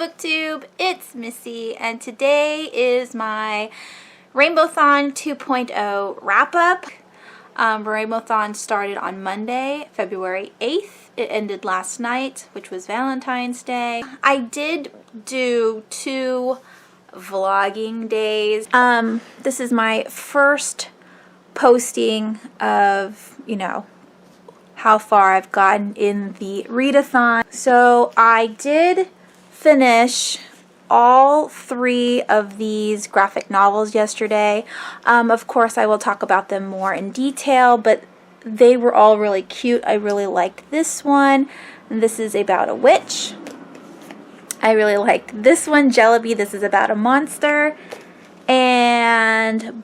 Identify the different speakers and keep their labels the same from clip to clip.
Speaker 1: Booktube, it's Missy, and today is my Rainbowthon 2.0 wrap-up. Rainbowthon started on Monday, February 8th. It ended last night, which was Valentine's Day. I did do 2 vlogging days. This is my first posting of, how far I've gotten in the read-a-thon. So I did finish all 3 of these graphic novels yesterday. Of course, I will talk about them more in detail, but they were all really cute. I really liked this one. And this is about a witch. I really liked this one, Jellaby. This is about a monster. And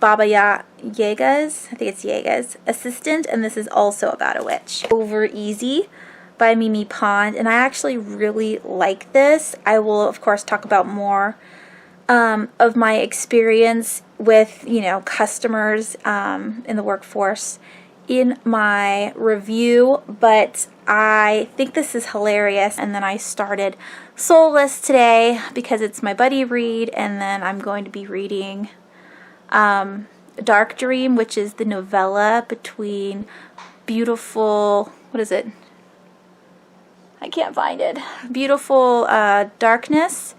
Speaker 1: Yaga's, I think it's Yaga's assistant, and this is also about a witch. Over Easy by Mimi Pond, and I actually really like this. I will of course talk about more of my experience with customers in the workforce in my review, but I think this is hilarious. And then I started Soulless today because it's my buddy read, and then I'm going to be reading Dark Dream, which is the novella between Beautiful, what is it? I can't find it. Beautiful Darkness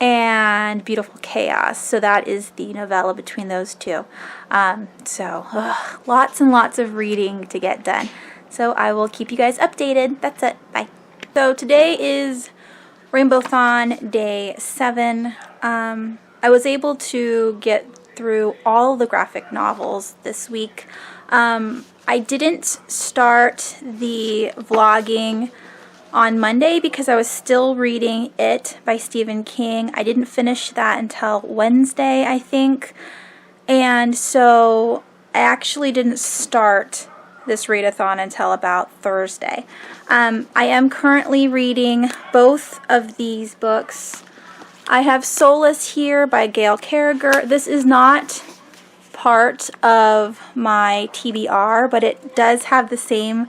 Speaker 1: and Beautiful Chaos. So that is the novella between those two. Lots and lots of reading to get done. So I will keep you guys updated. That's it. Bye. So today is Rainbowthon Day 7. I was able to get through all the graphic novels this week. I didn't start the vlogging on Monday because I was still reading It by Stephen King. I didn't finish that until Wednesday, I think. And so I actually didn't start this read-a-thon until about Thursday. I am currently reading both of these books. I have Soulless here by Gail Carriger. This is not part of my TBR, but it does have the same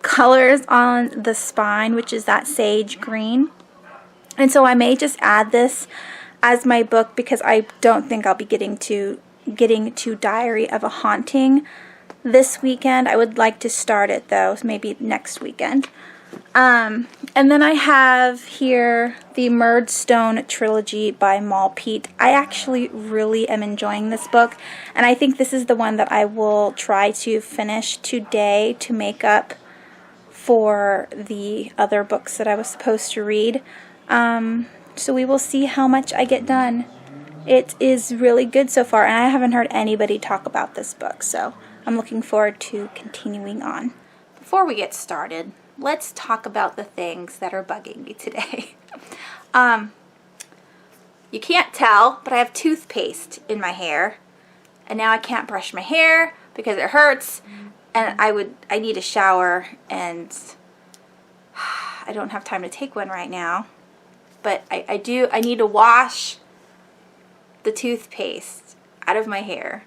Speaker 1: colors on the spine, which is that sage green. And so I may just add this as my book because I don't think I'll be getting to Diary of a Haunting this weekend. I would like to start it though, maybe next weekend. And then I have here the Murdstone trilogy by Mal Pete. I actually really am enjoying this book, and I think this is the one that I will try to finish today to make up for the other books that I was supposed to read. So we will see how much I get done. It is really good so far, and I haven't heard anybody talk about this book, so I'm looking forward to continuing on. Before we get started, let's talk about the things that are bugging me today. You can't tell, but I have toothpaste in my hair, and now I can't brush my hair because it hurts, and I need a shower, and I don't have time to take one right now, but I need to wash the toothpaste out of my hair.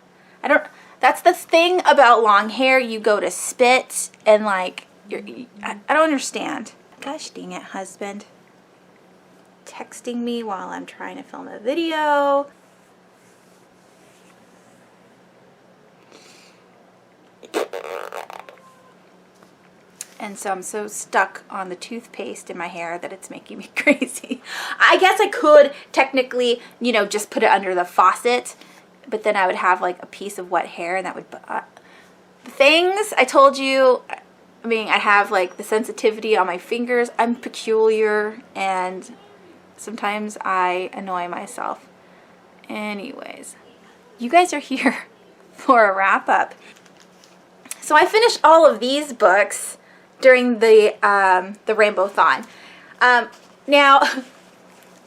Speaker 1: That's the thing about long hair, you go to spit, and like, I don't understand. Gosh dang it, husband. Texting me while I'm trying to film a video. And so I'm so stuck on the toothpaste in my hair that it's making me crazy. I guess I could technically, just put it under the faucet, but then I would have like a piece of wet hair, and that would... the things I told you... I have like the sensitivity on my fingers. I'm peculiar, and sometimes I annoy myself. Anyways, you guys are here for a wrap up. So I finished all of these books during the Rainbowthon. Now,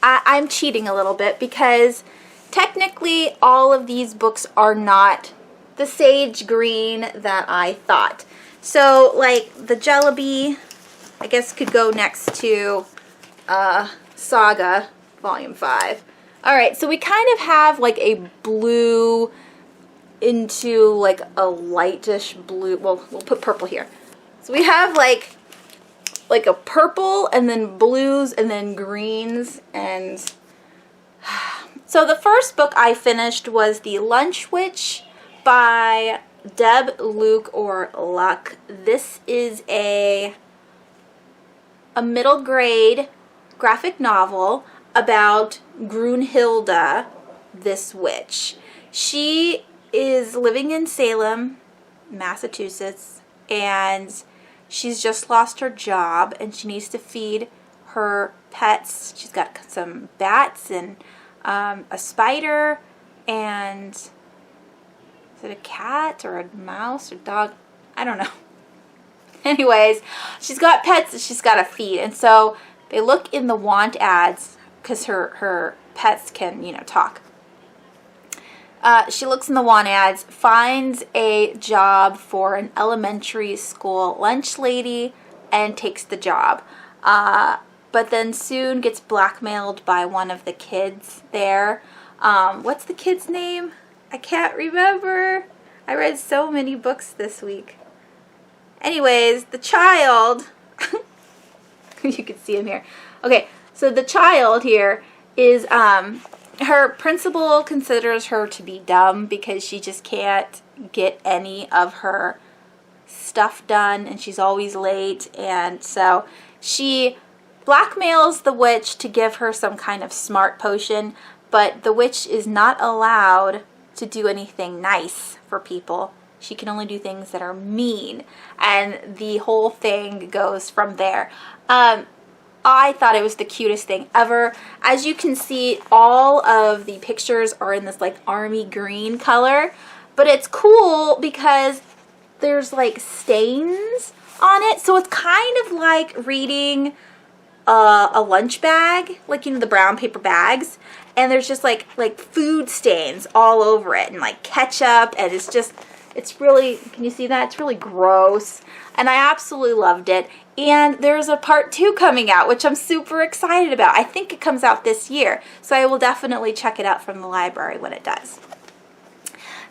Speaker 1: I'm cheating a little bit because technically all of these books are not the sage green that I thought. So, like, the Jellaby, I guess, could go next to Saga, Volume 5. Alright, so we kind of have, like, a blue into, like, a lightish blue. Well, we'll put purple here. So we have, like, like a purple and then blues and then greens. And so the first book I finished was The Lunch Witch by Deb, Luke, or Luck. This is a middle grade graphic novel about Grunhilda, this witch. She is living in Salem, Massachusetts, and she's just lost her job and she needs to feed her pets. She's got some bats and a spider and is it a cat or a mouse or dog? I don't know. Anyways, she's got pets that she's got to feed, and so they look in the want ads because her pets can, you know, talk. She looks in the want ads, finds a job for an elementary school lunch lady, and takes the job. But then soon gets blackmailed by one of the kids there. What's the kid's name? I can't remember. I read so many books this week. Anyways, the child, you can see him here. Okay, so the child here is, her principal considers her to be dumb because she just can't get any of her stuff done and she's always late. And so she blackmails the witch to give her some kind of smart potion, but the witch is not allowed to do anything nice for people. She can only do things that are mean, and the whole thing goes from there. I thought it was the cutest thing ever. As you can see, all of the pictures are in this like army green color, but it's cool because there's like stains on it, so it's kind of like reading a lunch bag, like, you know, the brown paper bags, and there's just like food stains all over it and like ketchup, and it's really, can you see that? It's really gross. And I absolutely loved it. And there's a part 2 coming out, which I'm super excited about. I think it comes out this year. So I will definitely check it out from the library when it does.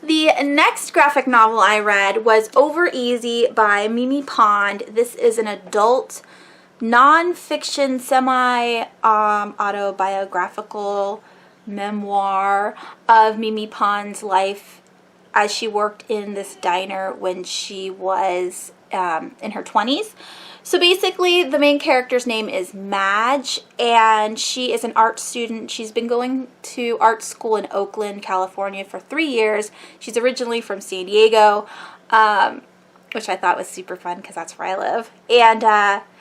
Speaker 1: The next graphic novel I read was Over Easy by Mimi Pond. This is an adult non-fiction semi-autobiographical memoir of Mimi Pond's life as she worked in this diner when she was in her 20s. So basically, the main character's name is Madge, and she is an art student. She's been going to art school in Oakland, California for 3 years. She's originally from San Diego, which I thought was super fun because that's where I live. And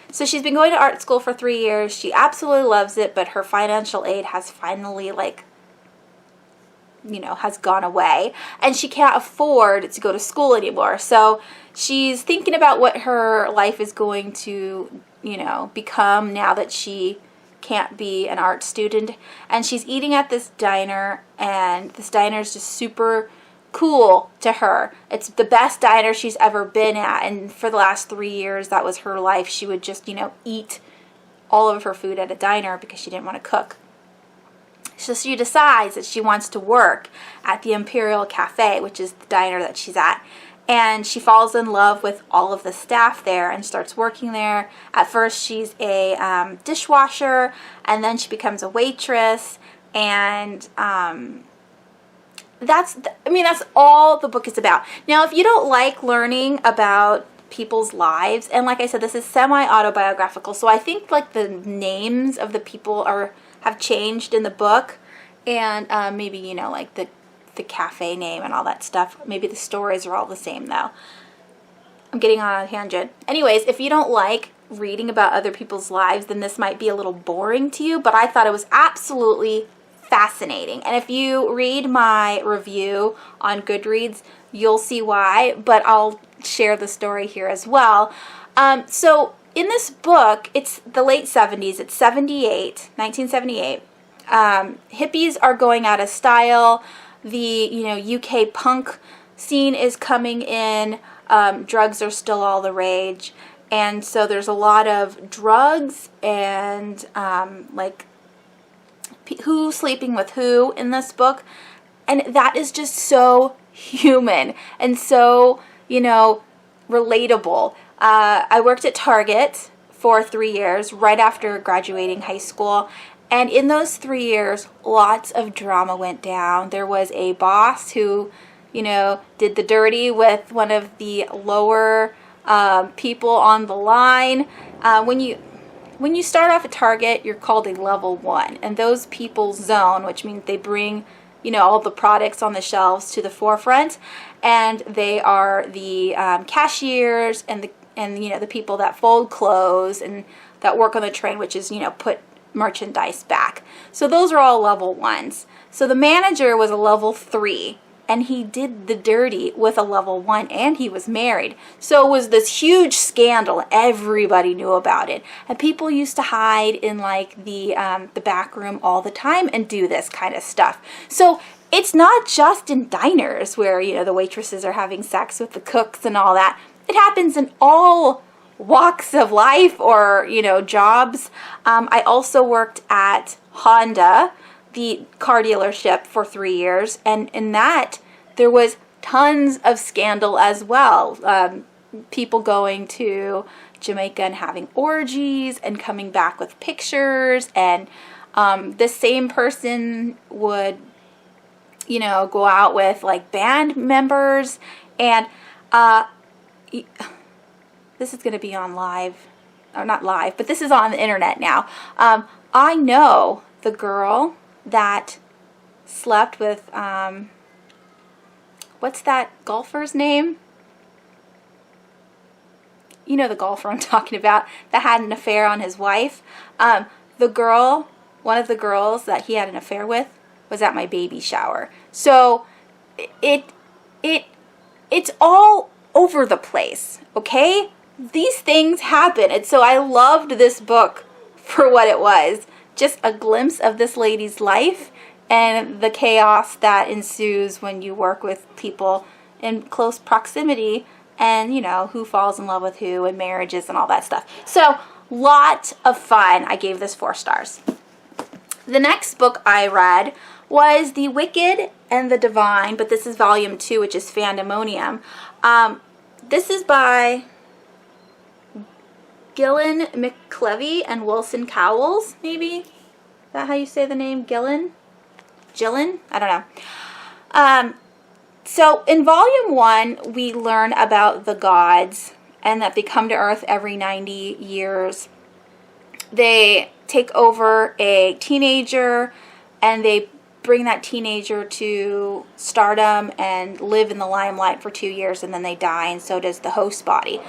Speaker 1: so she's been going to art school for 3 years. She absolutely loves it, but her financial aid has finally, like, you know, has gone away, and she can't afford to go to school anymore. So she's thinking about what her life is going to, you know, become now that she can't be an art student. And she's eating at this diner, and this diner is just super cool to her. It's the best diner she's ever been at, and for the last 3 years, that was her life. She would just, you know, eat all of her food at a diner because she didn't want to cook. So she decides that she wants to work at the Imperial Cafe, which is the diner that she's at. And she falls in love with all of the staff there and starts working there. At first she's a dishwasher, and then she becomes a waitress. And that's all the book is about. Now, if you don't like learning about people's lives, and like I said, this is semi-autobiographical, so I think like the names of the people have changed in the book, and maybe, you know, like the cafe name and all that stuff. Maybe the stories are all the same though. I'm getting on a tangent. Anyways, if you don't like reading about other people's lives, then this might be a little boring to you, but I thought it was absolutely fascinating. And if you read my review on Goodreads, you'll see why, but I'll share the story here as well. So in this book, it's the late 70s, it's 1978. Hippies are going out of style. The, you know, UK punk scene is coming in. Drugs are still all the rage. And so there's a lot of drugs and like who sleeping with who in this book. And that is just so human and so, you know, relatable. I worked at Target for 3 years, right after graduating high school. And in those 3 years, lots of drama went down. There was a boss who, you know, did the dirty with one of the lower people on the line. When you start off at Target, you're called a level 1, and those people zone, which means they bring, you know, all the products on the shelves to the forefront, and they are the cashiers and you know, the people that fold clothes and that work on the train, which is, you know, put merchandise back. So those are all level 1s. So the manager was a level 3, and he did the dirty with a level 1, and he was married. So it was this huge scandal. Everybody knew about it, and people used to hide in like the back room all the time and do this kind of stuff. So it's not just in diners where, you know, the waitresses are having sex with the cooks and all that. It happens in all walks of life, or, you know, jobs. I also worked at Honda, the car dealership, for 3 years, and in that there was tons of scandal as well. People going to Jamaica and having orgies and coming back with pictures, and the same person would, you know, go out with like band members, and this is going to be on live, or not live, but this is on the internet now. I know the girl that slept with, what's that golfer's name? You know the golfer I'm talking about that had an affair on his wife. The girl, one of the girls that he had an affair with, was at my baby shower. So it's all over the place, okay? These things happen, and so I loved this book for what it was. Just a glimpse of this lady's life and the chaos that ensues when you work with people in close proximity, and, you know, who falls in love with who, and marriages and all that stuff. So, lot of fun. I gave this 4 stars. The next book I read was The Wicked and the Divine, but this is volume 2, which is Fandemonium. This is by Gillen McClevey and Wilson Cowles, maybe? Is that how you say the name? Gillen? I don't know. So in volume 1, we learn about the gods and that they come to Earth every 90 years. They take over a teenager, and they bring that teenager to stardom and live in the limelight for 2 years, and then they die, and so does the host body.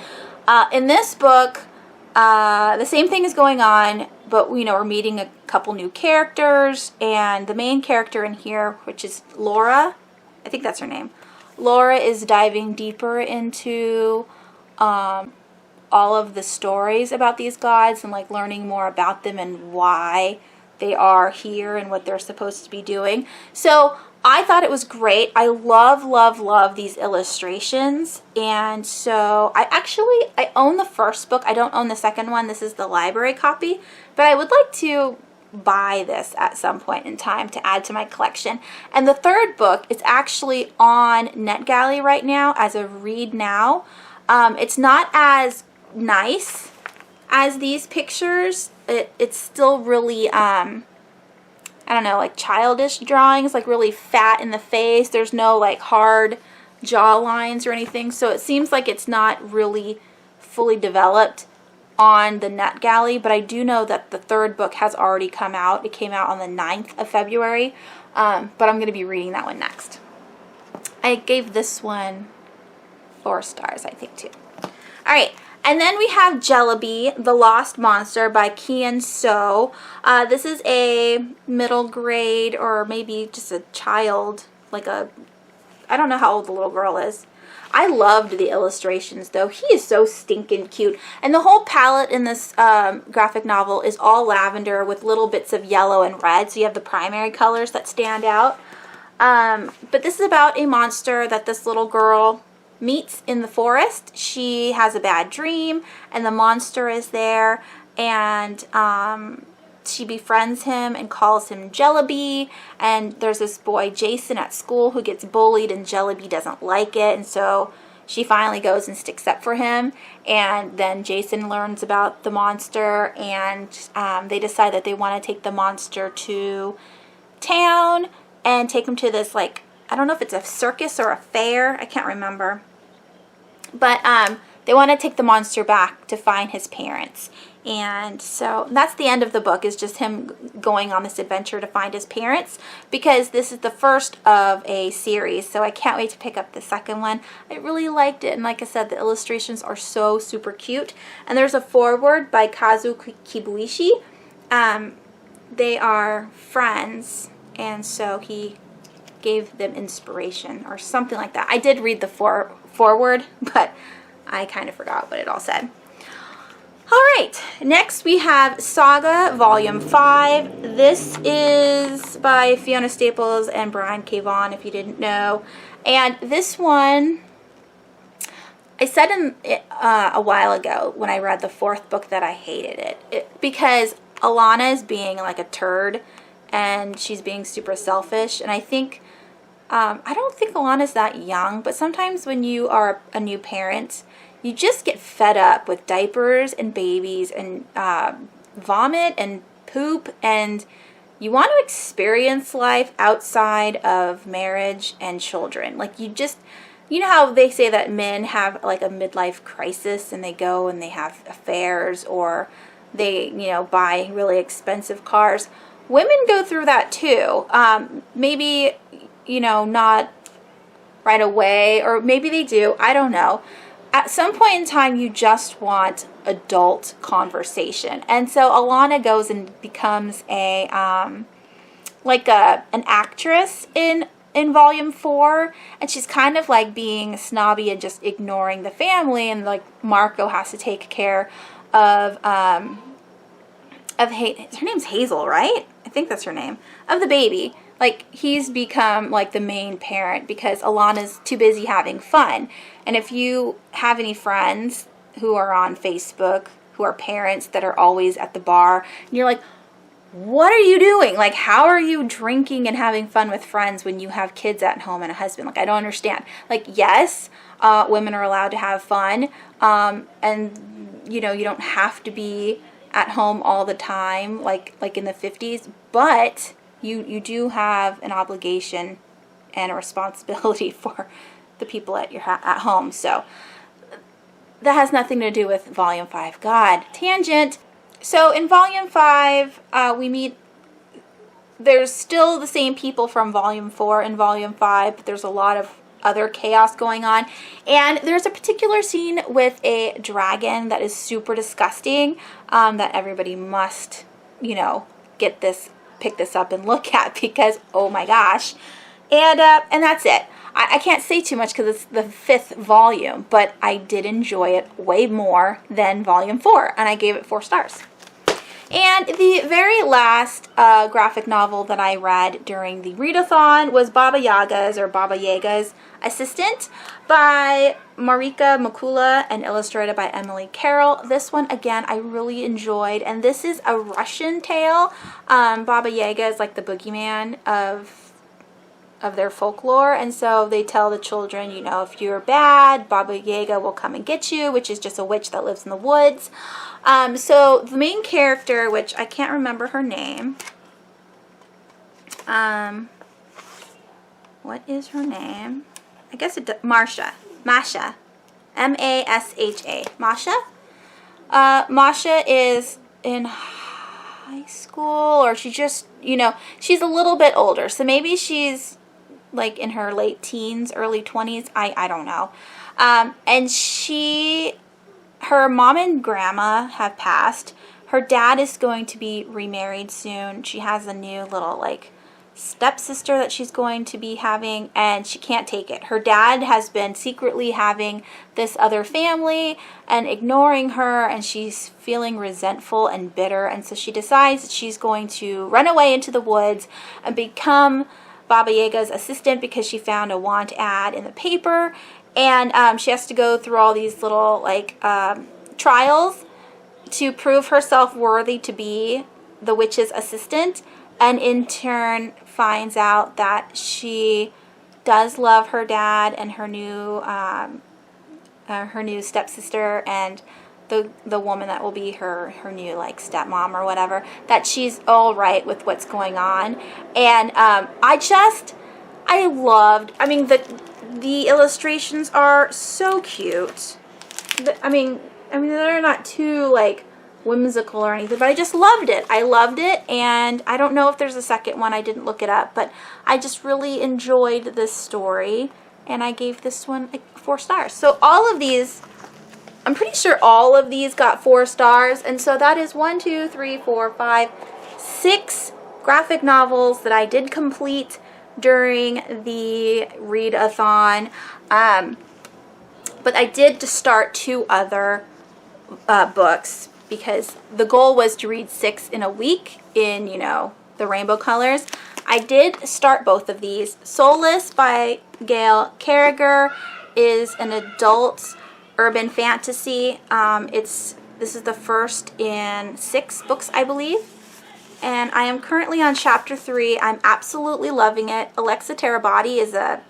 Speaker 1: In this book, the same thing is going on, but, you know, we're meeting a couple new characters, and the main character in here, which is Laura, I think that's her name. Laura is diving deeper into all of the stories about these gods, and like learning more about them and why they are here and what they're supposed to be doing. So I thought it was great. I love these illustrations, and so I own the first book. I don't own the second one. This is the library copy, but I would like to buy this at some point in time to add to my collection. And the third book is actually on NetGalley right now as a read now. It's not as nice as these pictures. It's still really I don't know, like childish drawings, like really fat in the face. There's no like hard jaw lines or anything, so it seems like it's not really fully developed on the NetGalley, but I do know that the third book has already come out. It came out on the 9th of February, but I'm going to be reading that one next. I gave this one 4 stars, I think, too. Alright, and then we have Jellaby, The Lost Monster by Kian So. This is a middle grade, or maybe just a child, like I don't know how old the little girl is. I loved the illustrations, though. He is so stinking cute. And the whole palette in this graphic novel is all lavender with little bits of yellow and red, so you have the primary colors that stand out. But this is about a monster that this little girl meets in the forest. She has a bad dream, and the monster is there, and she befriends him and calls him Jellaby, and there's this boy Jason at school who gets bullied, and Jellaby doesn't like it, and so she finally goes and sticks up for him, and then Jason learns about the monster, and they decide that they want to take the monster to town and take him to this, like, I don't know if it's a circus or a fair, I can't remember, but they want to take the monster back to find his parents. And so that's the end of the book, is just him going on this adventure to find his parents, because this is the first of a series, so I can't wait to pick up the second one. I really liked it, and like I said, the illustrations are so super cute. And there's a foreword by Kazu Kibuishi. They are friends, and so he gave them inspiration or something like that. I did read the foreword, but I kind of forgot what it all said. Alright, next we have Saga Volume 5. This is by Fiona Staples and Brian K. Vaughan, if you didn't know. And this one, I said a while ago when I read the fourth book that I hated it because Alana is being like a turd, and she's being super selfish. And I think, I don't think Alana's that young, but sometimes when you are a new parent, you just get fed up with diapers and babies and vomit and poop, and you want to experience life outside of marriage and children. Like, you know how they say that men have like a midlife crisis and they go and they have affairs, or they, you know, buy really expensive cars. Women go through that too. Maybe, you know, not right away, or maybe they do. I don't know. At some point in time, you just want adult conversation. And so Alana goes and becomes a, like an actress in Volume 4. And she's kind of like being snobby and just ignoring the family. And like Marco has to take care of her name's Hazel, right? I think that's her name. Of the baby. Like, he's become like the main parent because Alana's too busy having fun. And if you have any friends who are on Facebook who are parents that are always at the bar, and you're like, what are you doing? Like, how are you drinking and having fun with friends when you have kids at home and a husband? Like, I don't understand. Like, yes, women are allowed to have fun, and, you know, you don't have to be at home all the time like in the 50s, but you do have an obligation and a responsibility for the people at home. So that has nothing to do with Volume 5. God, tangent. So in Volume 5, we meet, there's still the same people from Volume 4 and Volume 5, but there's a lot of other chaos going on. And there's a particular scene with a dragon that is super disgusting, that everybody must, you know, pick this up and look at, because oh my gosh. And that's it. I can't say too much because it's the 5th volume, but I did enjoy it way more than Volume 4, and I gave it 4 stars. And the very last graphic novel that I read during the Read-a-thon was Baba Yaga's Assistant by Marika Makula and illustrated by Emily Carroll. This one, again, I really enjoyed, and this is a Russian tale. Baba Yaga is like the boogeyman of their folklore, and so they tell the children, you know, if you're bad, Baba Yaga will come and get you, which is just a witch that lives in the woods. So the main character, which I can't remember her name, what is her name? I guess Masha, M-A-S-H-A, Masha. Masha is in high school, or she just, you know, she's a little bit older, so maybe she's like in her late teens, early 20s, I don't know. And her mom and grandma have passed. Her dad is going to be remarried soon. She has a new little like stepsister that she's going to be having, and she can't take it. Her dad has been secretly having this other family and ignoring her, and she's feeling resentful and bitter, and so she decides that she's going to run away into the woods and become Baba Yaga's assistant because she found a want ad in the paper, and she has to go through all these little like trials to prove herself worthy to be the witch's assistant, and in turn finds out that she does love her dad and her new her new stepsister and the woman that will be her new like stepmom or whatever, that she's all right with what's going on. And I loved, I mean, the illustrations are so cute. I mean they're not too like whimsical or anything, but I just loved it. I loved it, and I don't know if there's a second one. I didn't look it up, but I just really enjoyed this story, and I gave this one like 4 stars. So all of these, I'm pretty sure all of these got 4 stars, and so that is 1, 2, 3, 4, 5, 6 graphic novels that I did complete during the read-a-thon. But I did start 2 other books, because the goal was to read 6 in a week in, you know, the rainbow colors. I did start both of these. Soulless by Gail Carriger is an adult urban fantasy. This is the first in 6 books, I believe. And I am currently on chapter 3. I'm absolutely loving it. Alexa Terabody is a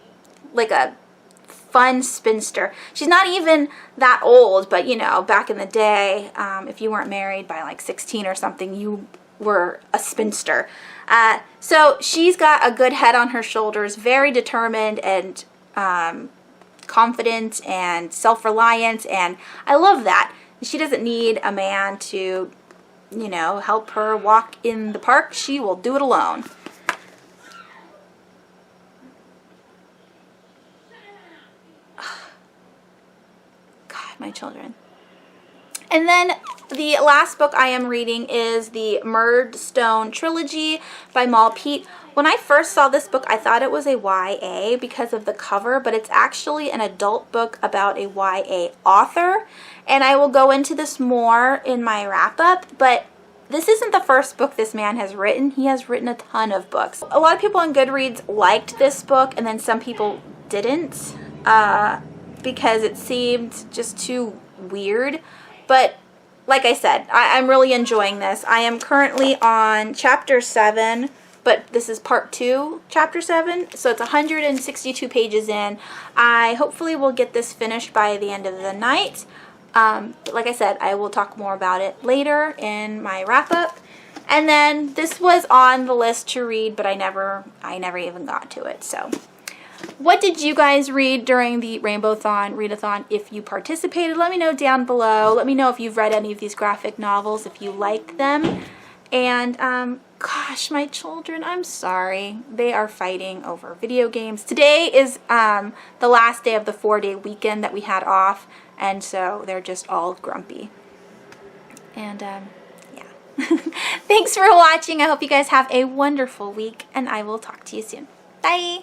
Speaker 1: fun spinster. She's not even that old, but you know, back in the day, if you weren't married by like 16 or something, you were a spinster. So she's got a good head on her shoulders, very determined and confident and self-reliant, and I love that. She doesn't need a man to, you know, help her walk in the park. She will do it alone. My children. And then the last book I am reading is the Murdstone Trilogy by Mal Pete. When I first saw this book, I thought it was a YA because of the cover, but it's actually an adult book about a YA author, and I will go into this more in my wrap-up. But this isn't the first book this man has written. He has written a ton of books. A lot of people on Goodreads liked this book, and then some people didn't. Because it seemed just too weird. But like I said, I'm really enjoying this. I am currently on chapter 7, but this is part 2, chapter 7. So it's 162 pages in. I hopefully will get this finished by the end of the night. But like I said, I will talk more about it later in my wrap-up. And then this was on the list to read, but I never even got to it. So what did you guys read during the Rainbowthon, Read-a-thon? If you participated, let me know down below. Let me know if you've read any of these graphic novels, if you liked them. And, gosh, my children, I'm sorry. They are fighting over video games. Today is the last day of the 4-day weekend that we had off, and so they're just all grumpy. And, yeah. Thanks for watching. I hope you guys have a wonderful week, and I will talk to you soon. Bye!